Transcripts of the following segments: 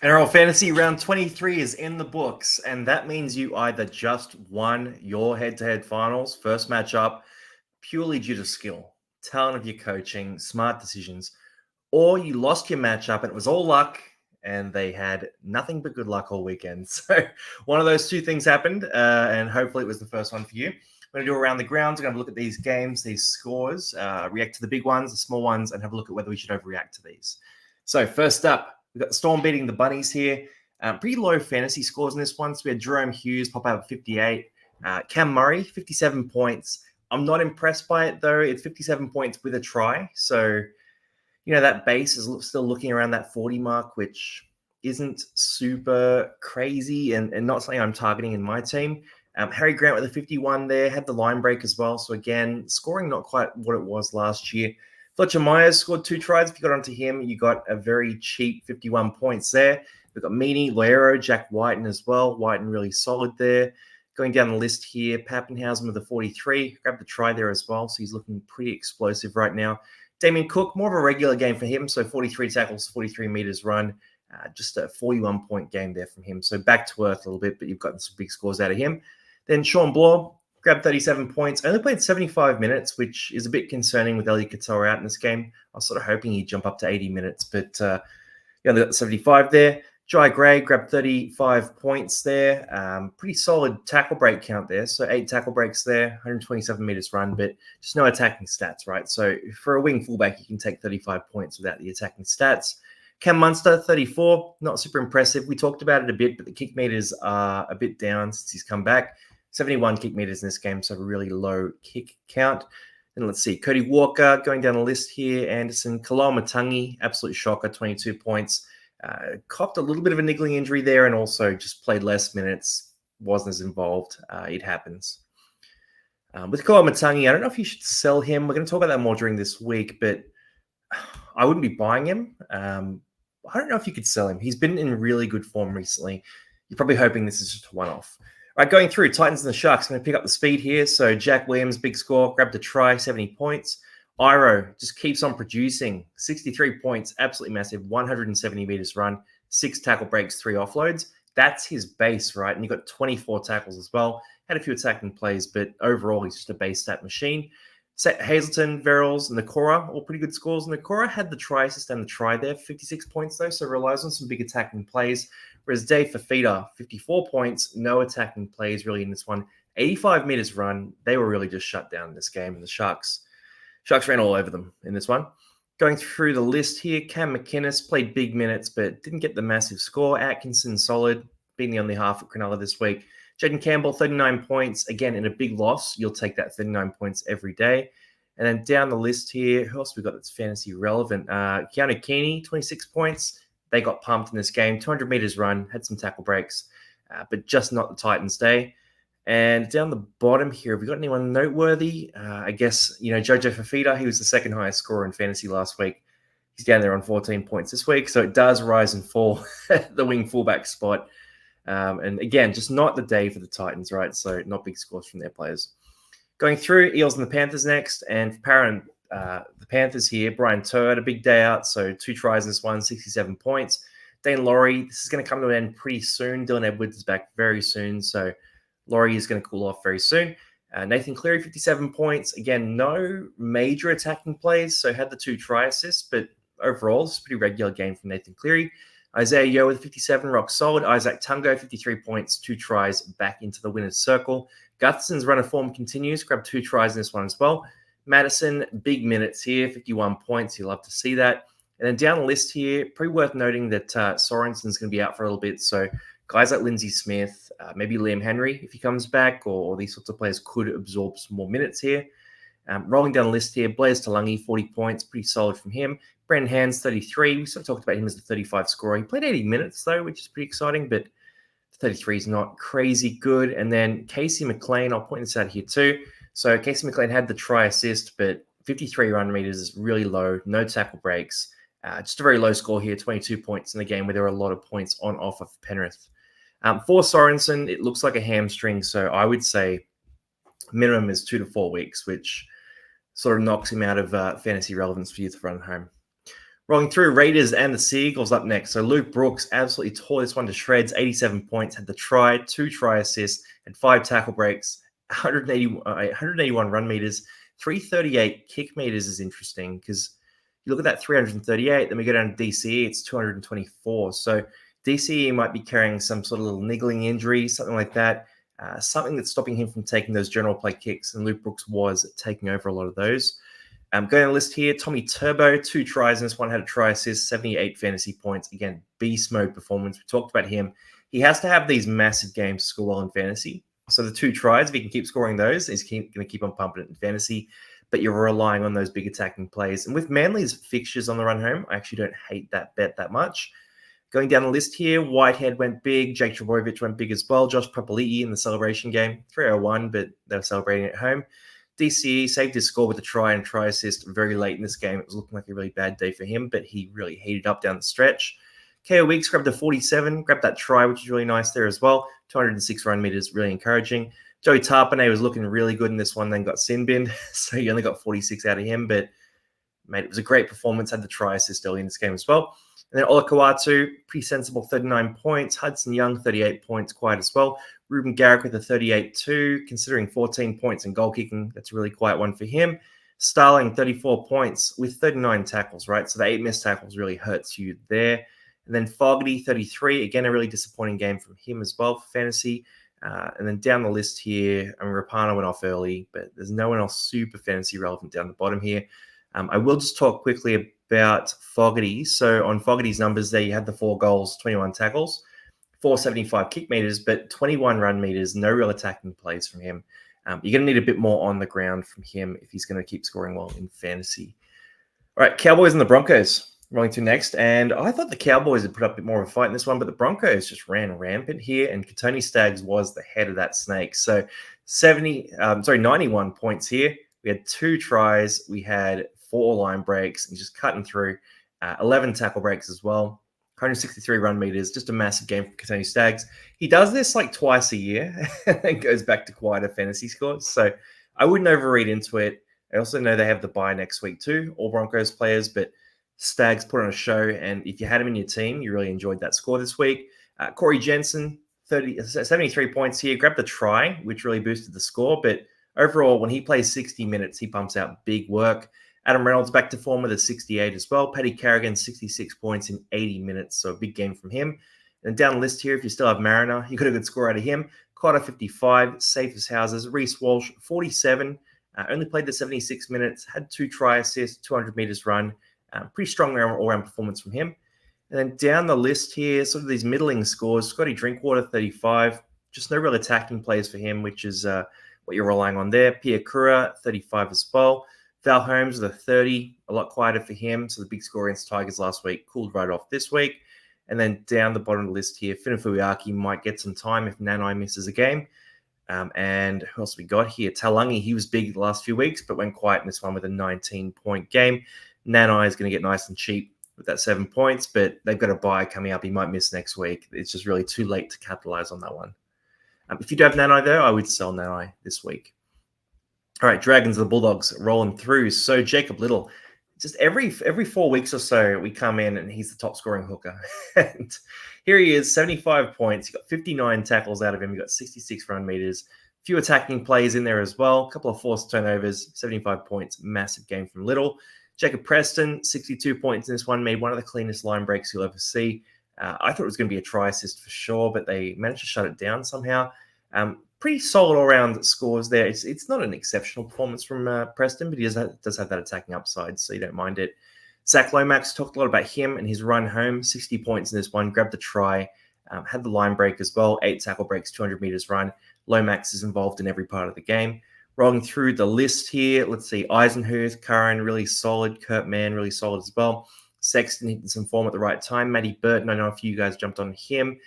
NRL Fantasy Round 23 is in the books, and that means you either just won your head-to-head finals, first matchup, purely due to skill, talent of your coaching, smart decisions, or you lost your matchup and it was all luck, and they had nothing but good luck all weekend. So one of those two things happened, and hopefully it was the first one for you. We're going to do around the grounds. We're going to look at these games, these scores, react to the big ones, the small ones, and have a look at whether we should overreact to these. So first up, we've got the Storm beating the Bunnies here. Pretty low fantasy scores in this one. So we had Jerome Hughes pop out at 58. Cam Murray, 57 points. I'm not impressed by it, though. It's 57 points with a try. So, that base is still looking around that 40 mark, which isn't super crazy and not something I'm targeting in my team. Harry Grant with a 51 there, had the line break as well. So, again, scoring not quite what it was last year. Fletcher Myers scored 2 tries. If you got onto him, you got a very cheap 51 points there. We've got Meany, Loero, Jack Whiten as well. Whiten really solid there. Going down the list here, Pappenhausen with a 43. Grabbed the try there as well, so he's looking pretty explosive right now. Damien Cook, more of a regular game for him, so 43 tackles, 43 meters run. Just a 41-point game there from him. So back to earth a little bit, but you've gotten some big scores out of him. Then Sean Bloor grabbed 37 points. Only played 75 minutes, which is a bit concerning with Elliot Katoa out in this game. I was sort of hoping he'd jump up to 80 minutes, but he only got 75 there. Jai Gray grabbed 35 points there. Pretty solid tackle break count there. So 8 tackle breaks there, 127 meters run, but just no attacking stats, right? So for a wing fullback, you can take 35 points without the attacking stats. Cam Munster, 34. Not super impressive. We talked about it a bit, but the kick meters are a bit down since he's come back. 71 kick meters in this game, so a really low kick count. And let's see, Cody Walker going down the list here. Anderson, Kalamatangi, absolute shocker, 22 points. Copped a little bit of a niggling injury there and also just played less minutes, wasn't as involved. It happens. With Kalamatangi, I don't know if you should sell him. We're going to talk about that more during this week, but I wouldn't be buying him. I don't know if you could sell him. He's been in really good form recently. You're probably hoping this is just a one-off. All right, going through Titans and the Sharks. I'm going to pick up the speed here. So Jack Williams, big score, grabbed a try, 70 points. Iro just keeps on producing. 63 points, absolutely massive. 170 meters run, 6 tackle breaks, 3 offloads. That's his base, right? And you've got 24 tackles as well. Had a few attacking plays, but overall, he's just a base stat machine. Hazelton, Verrills, and Nakora, all pretty good scores. Nakora had the try assist and the try there, 56 points though, so relies on some big attacking plays. Whereas Dave Fafita, 54 points, no attacking plays really in this one. 85 meters run, they were really just shut down in this game, and the Sharks ran all over them in this one. Going through the list here, Cam McInnes played big minutes, but didn't get the massive score. Atkinson, solid, being the only half at Cronulla this week. Jaden Campbell, 39 points. Again, in a big loss, you'll take that 39 points every day. And then down the list here, who else we got that's fantasy relevant? Keanu Keeney, 26 points. They got pumped in this game. 200 meters run, had some tackle breaks, but just not the Titans' day. And down the bottom here, have we got anyone noteworthy? I guess, Jojo Fafita, he was the second highest scorer in fantasy last week. He's down there on 14 points this week. So it does rise and fall the wing fullback spot. And again, just not the day for the Titans, right? So not big scores from their players. Going through, Eels and the Panthers next. And for the Panthers here, Brian Turr had a big day out. So 2 tries in this one, 67 points. Dane Laurie, this is going to come to an end pretty soon. Dylan Edwards is back very soon. So Laurie is going to cool off very soon. Nathan Cleary, 57 points. Again, no major attacking plays. So had the 2 try assists, but overall, it's a pretty regular game from Nathan Cleary. Isaiah Yeo with 57, rock solid. Isaac Tungo, 53 points, 2 tries, back into the winner's circle. Gutherson's run of form continues, grabbed 2 tries in this one as well. Madison, big minutes here, 51 points. You'll love to see that. And then down the list here, pretty worth noting that Sorensen's going to be out for a little bit. So guys like Lindsay Smith, maybe Liam Henry, if he comes back, or these sorts of players could absorb some more minutes here. Rolling down the list here, Blaise Talangi, 40 points, pretty solid from him. Brendan Hands, 33. We sort of talked about him as the 35 scorer. He played 80 minutes, though, which is pretty exciting, but 33 is not crazy good. And then Casey McLean, I'll point this out here too. So Casey McLean had the try assist, but 53 run meters is really low, no tackle breaks. Just a very low score here, 22 points in the game where there are a lot of points on offer for Penrith. For Sorensen, it looks like a hamstring, so I would say minimum is 2 to 4 weeks, which sort of knocks him out of fantasy relevance for you to run home. Rolling through, Raiders and the Seagulls up next. So Luke Brooks absolutely tore this one to shreds. 87 points, had the try, 2 try assists, and 5 tackle breaks, 181 run meters, 338 kick meters is interesting because you look at that 338, then we go down to DCE, it's 224. So DCE might be carrying some sort of little niggling injury, something like that, something that's stopping him from taking those general play kicks, and Luke Brooks was taking over a lot of those. Going on the list here, Tommy Turbo, 2 tries in this one, had a try assist, 78 fantasy points. Again, beast mode performance. We talked about him. He has to have these massive games to score well in fantasy. So the 2 tries, if he can keep scoring those, he's going to keep on pumping it in fantasy. But you're relying on those big attacking plays. And with Manly's fixtures on the run home, I actually don't hate that bet that much. Going down the list here, Whitehead went big. Jake Trbojevic went big as well. Josh Papali'i in the celebration game, 301, but they were celebrating at home. DCE saved his score with a try and try assist very late in this game. It was looking like a really bad day for him, but he really heated up down the stretch. KO Weeks grabbed a 47, grabbed that try, which is really nice there as well. 206 run meters, really encouraging. Joey Tarpanay was looking really good in this one, then got sin binned, so he only got 46 out of him, but mate, it was a great performance, had the try assist early in this game as well. And then Olakau'atu, pretty sensible 39 points. Hudson Young, 38 points, quiet as well. Ruben Garrick with a 38-2, considering 14 points in goal kicking. That's a really quiet one for him. Starling, 34 points with 39 tackles, right? So the 8 missed tackles really hurts you there. And then Fogarty, 33. Again, a really disappointing game from him as well for fantasy. And then down the list here, Rapana went off early, but there's no one else super fantasy relevant down the bottom here. I will just talk quickly about Fogarty. So on Fogarty's numbers there, you had the 4 goals, 21 tackles, 475 kick meters, but 21 run meters, no real attacking plays from him. You're going to need a bit more on the ground from him if he's going to keep scoring well in fantasy. All right, Cowboys and the Broncos rolling to next. And I thought the Cowboys had put up a bit more of a fight in this one, but the Broncos just ran rampant here, and Tony Staggs was the head of that snake. So 91 points here. We had 2 tries. We had 4 line breaks and just cutting through. 11 tackle breaks as well. 163 run meters, just a massive game for Tony Staggs. He does this like twice a year and goes back to quieter fantasy scores. So I wouldn't overread into it. I also know they have the bye next week too, all Broncos players, but Staggs put on a show. And if you had him in your team, you really enjoyed that score this week. Corey Jensen, 73 points here, grabbed the try, which really boosted the score. But overall, when he plays 60 minutes, he pumps out big work. Adam Reynolds back to form with a 68 as well. Paddy Carrigan, 66 points in 80 minutes. So a big game from him. And down the list here, if you still have Mariner, you got a good score out of him. Cotter, 55, safe as houses. Reece Walsh, 47. Only played the 76 minutes, had 2 try assists, 200 meters run. Pretty strong all-round performance from him. And then down the list here, sort of these middling scores. Scotty Drinkwater, 35. Just no real attacking plays for him, which is what you're relying on there. Pia Kura, 35 as well. Val Holmes with a 30, a lot quieter for him. So the big score against Tigers last week cooled right off this week. And then down the bottom of the list here, Finafuiaki might get some time if Nanai misses a game. And who else we got here? Talangi, he was big the last few weeks, but went quiet in this one with a 19-point game. Nanai is going to get nice and cheap with that 7 points, but they've got a bye coming up. He might miss next week. It's just really too late to capitalize on that one. If you do have Nanai, though, I would sell Nanai this week. All right, Dragons and the Bulldogs rolling through. So Jacob Little, just every 4 weeks or so, we come in and he's the top scoring hooker. And here he is, 75 points. He got 59 tackles out of him. He got 66 run meters. A few attacking plays in there as well. A couple of forced turnovers, 75 points. Massive game from Little. Jacob Preston, 62 points in this one. Made one of the cleanest line breaks you'll ever see. I thought it was going to be a try assist for sure, but they managed to shut it down somehow. Pretty solid all-round scores there. It's not an exceptional performance from Preston, but he does have that attacking upside, so you don't mind it. Zach Lomax, talked a lot about him and his run home. 60 points in this one, grabbed the try, had the line break as well, 8 tackle breaks, 200 meters run. Lomax is involved in every part of the game. Rolling through the list here, let's see, Eisenhuth, Curran, really solid. Kurt Mann, really solid as well. Sexton hitting some form at the right time. Matty Burton, I know a few you guys jumped on him.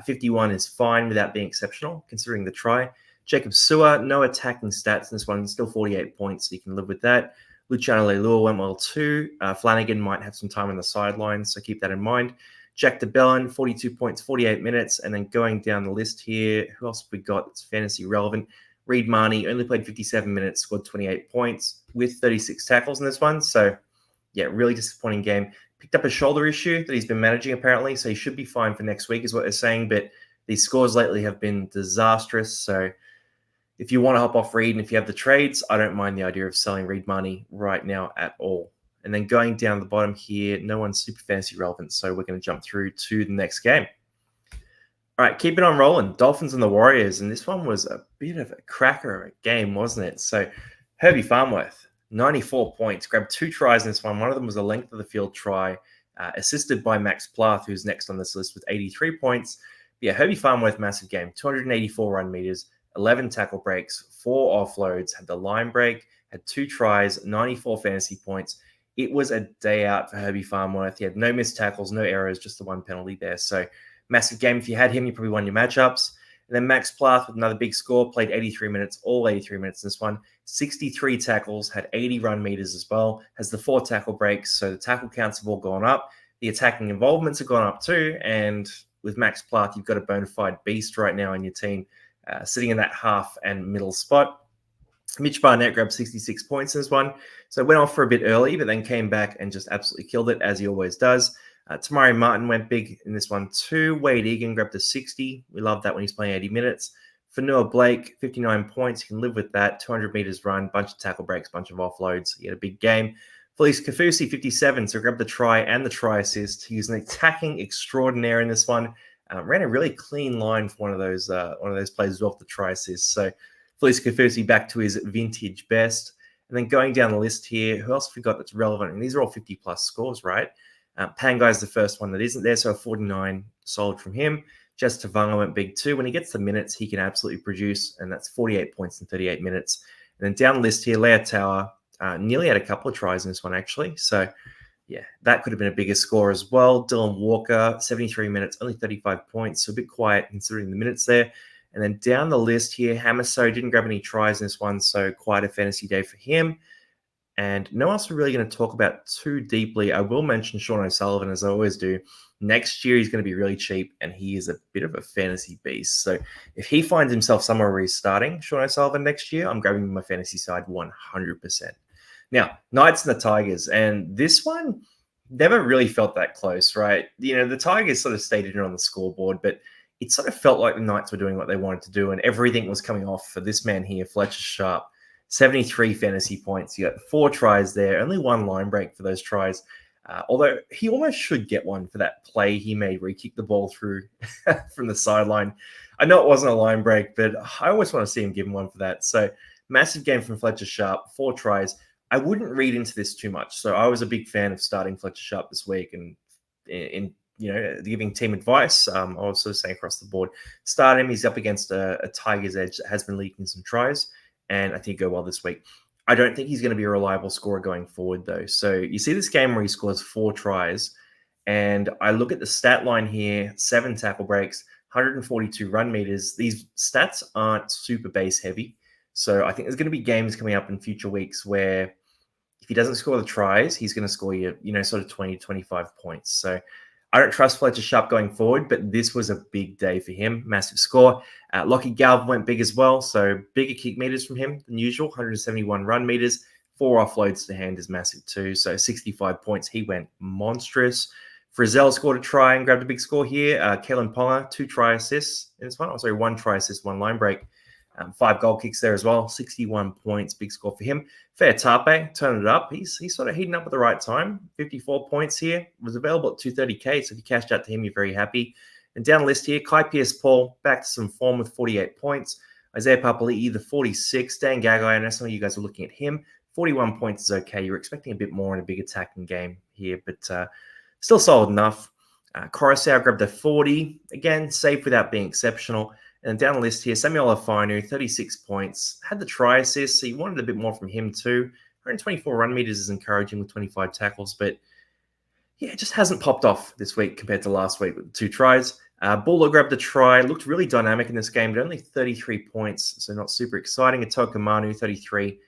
51 is fine without being exceptional, considering the try. Jacob Sewer, no attacking stats in this one, still 48 points, so you can live with that. Luciano Leilua went well too. Flanagan might have some time on the sidelines, so keep that in mind. Jack DeBellin, 42 points, 48 minutes. And then going down the list here, who else have we got that's fantasy relevant? Reed Marnie only played 57 minutes, scored 28 points with 36 tackles in this one. So, yeah, really disappointing game. Picked up a shoulder issue that he's been managing apparently, so he should be fine for next week is what they're saying, but these scores lately have been disastrous, so if you want to hop off Reed and if you have the trades, I don't mind the idea of selling Reed money right now at all. And then going down the bottom here, no one's super fantasy relevant, so we're going to jump through to the next game. All right, keep it on rolling. Dolphins and the Warriors, and this one was a bit of a cracker of a game, wasn't it? So Herbie Farnworth, 94 points, grabbed 2 tries in this one. One of them was a length of the field try, assisted by Max Plath, who's next on this list with 83 points. But yeah, Herbie Farnworth, massive game, 284 run meters, 11 tackle breaks, 4 offloads, had the line break, had 2 tries, 94 fantasy points. It was a day out for Herbie Farnworth. He had no missed tackles, no errors, just the 1 penalty there. So massive game. If you had him, you probably won your matchups. And then Max Plath with another big score, played 83 minutes, all 83 minutes in this one. 63 tackles, had 80 run meters as well, has the 4 tackle breaks. So the tackle counts have all gone up. The attacking involvements have gone up too. And with Max Plath, you've got a bona fide beast right now in your team, sitting in that half and middle spot. Mitch Barnett grabbed 66 points in this one. So went off for a bit early, but then came back and just absolutely killed it, as he always does. Tamari Martin went big in this one too. Wade Egan grabbed a 60. We love that when he's playing 80 minutes. Fanua Blake, 59 points. You can live with that. 200 meters run, bunch of tackle breaks, bunch of offloads. He had a big game. Felice Kafusi, 57. So grabbed the try and the try assist. He was an attacking extraordinaire in this one. Ran a really clean line for one of those players off the try assist. So Felice Kafusi back to his vintage best. And then going down the list here, who else we got that's relevant? And these are all 50-plus scores, right? Pangai's the first one that isn't there, so a 49 solid from him. Jess Tavanga went big too. When he gets the minutes, he can absolutely produce, and that's 48 points in 38 minutes. And then down the list here, Leah Tower nearly had a couple of tries in this one, actually. So, yeah, that could have been a bigger score as well. Dylan Walker, 73 minutes, only 35 points, so a bit quiet considering the minutes there. And then down the list here, Hamaso didn't grab any tries in this one, so quite a fantasy day for him. And no one else we're really going to talk about too deeply. I will mention Sean O'Sullivan, as I always do. Next year, he's going to be really cheap, and he is a bit of a fantasy beast. So if he finds himself somewhere where he's starting Sean O'Sullivan next year, I'm grabbing my fantasy side 100%. Now, Knights and the Tigers, and this one never really felt that close, right? You know, the Tigers sort of stayed in on the scoreboard, but it sort of felt like the Knights were doing what they wanted to do, and everything was coming off for this man here, Fletcher Sharp. 73 fantasy points. You got 4 tries there, only 1 line break for those tries. Although he almost should get one for that play he made where he kicked the ball through from the sideline. I know it wasn't a line break, but I always want to see him give him one for that. So massive game from Fletcher Sharp, 4 tries. I wouldn't read into this too much. So I was a big fan of starting Fletcher Sharp this week and in giving team advice. I was sort of saying across the board, start him. He's up against a Tigers edge that has been leaking some tries. And I think he'll go well this week. I don't think he's going to be a reliable scorer going forward, though. So you see this game where he scores 4 tries, and I look at the stat line here, 7 tackle breaks, 142 run meters. These stats aren't super base heavy. So I think there's going to be games coming up in future weeks where if he doesn't score the tries, he's going to score you, sort of 20, 25 points. So I don't trust Fletcher Sharp going forward, but this was a big day for him. Massive score. Lockie Galvin went big as well, so bigger kick meters from him than usual. 171 run meters. 4 offloads to hand is massive too, so 65 points. He went monstrous. Frizzell scored a try and grabbed a big score here. Kellen Ponga, 2 try assists in this one. 1 try assist, 1 line break. 5 goal kicks there as well. 61 points, big score for him. Fair Tape, turn it up. He's sort of heating up at the right time. 54 points here. Was available at 230K, so if you cashed out to him, you're very happy. And down the list here, Kai Pierce-Paul, back to some form with 48 points. Isaiah Papali'i, the 46. Dan Gagai, I know some of you guys are looking at him. 41 points is okay. You're expecting a bit more in a big attacking game here, but still solid enough. Coruscant grabbed a 40. Again, safe without being exceptional. And down the list here, Samuel Afinu, 36 points. Had the try assist, so you wanted a bit more from him too. 124 run meters is encouraging with 25 tackles, but yeah, it just hasn't popped off this week compared to last week with 2 tries. Buller grabbed a try, looked really dynamic in this game, but only 33 points, so not super exciting. Atoka Manu, 33.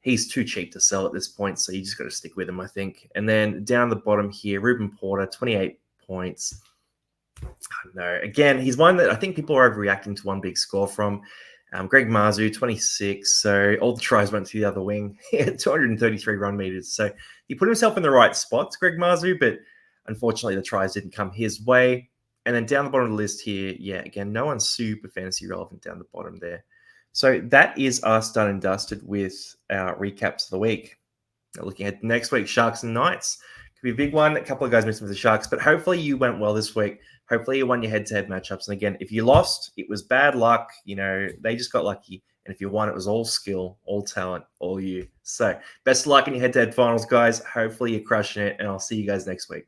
He's too cheap to sell at this point, so you just got to stick with him, I think. And then down the bottom here, Ruben Porter, 28 points. I don't know. Again, he's one that I think people are overreacting to one big score from. Greg Marzu, 26. So all the tries went to the other wing. He had 233 run meters. So he put himself in the right spots, Greg Marzu, but unfortunately the tries didn't come his way. And then down the bottom of the list here, yeah, again, no one's super fantasy relevant down the bottom there. So that is us done and dusted with our recaps of the week. Now looking at next week, Sharks and Knights. Could be a big one. A couple of guys missing with the Sharks, but hopefully you went well this week. Hopefully you won your head-to-head matchups. And again, if you lost, it was bad luck. They just got lucky. And if you won, it was all skill, all talent, all you. So best of luck in your head-to-head finals, guys. Hopefully you're crushing it, and I'll see you guys next week.